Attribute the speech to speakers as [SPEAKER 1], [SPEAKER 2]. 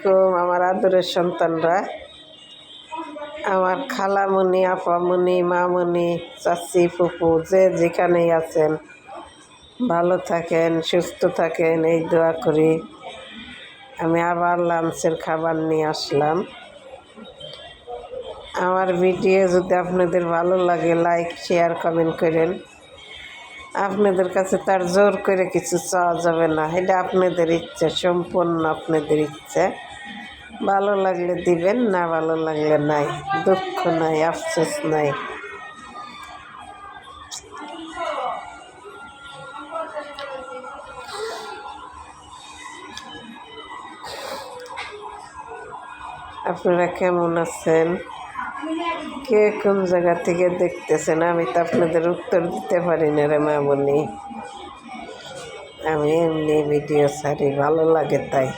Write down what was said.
[SPEAKER 1] আলাইকুম আমার আদরের সন্তানরা, আমার খালামণি, আপামণি, মামণি, চাচি, ফুপু যে যেখানেই আছেন ভালো থাকেন, সুস্থ থাকেন এই দোয়া করি। আমি আবার লাঞ্চের খাবার নিয়ে আসলাম। আমার ভিডিও যদি আপনাদের ভালো লাগে লাইক শেয়ার কমেন্ট করেন। আপনাদের কাছে তার জোর করে কিছু চাওয়া যাবে না, এটা আপনাদের ইচ্ছে, সম্পূর্ণ আপনাদের ইচ্ছে। ভালো লাগলে দিবেন, না ভালো লাগলে নাই, দুঃখ নাই, আফসোস নাই। আপনারা কেমন আছেন, কে কোন জায়গা থেকে দেখতেছেন? আমি তো আপনাদের উত্তর দিতে পারি না রে মামনি, আমি এমনি ভিডিও ছাড়ি, ভালো লাগে তাই।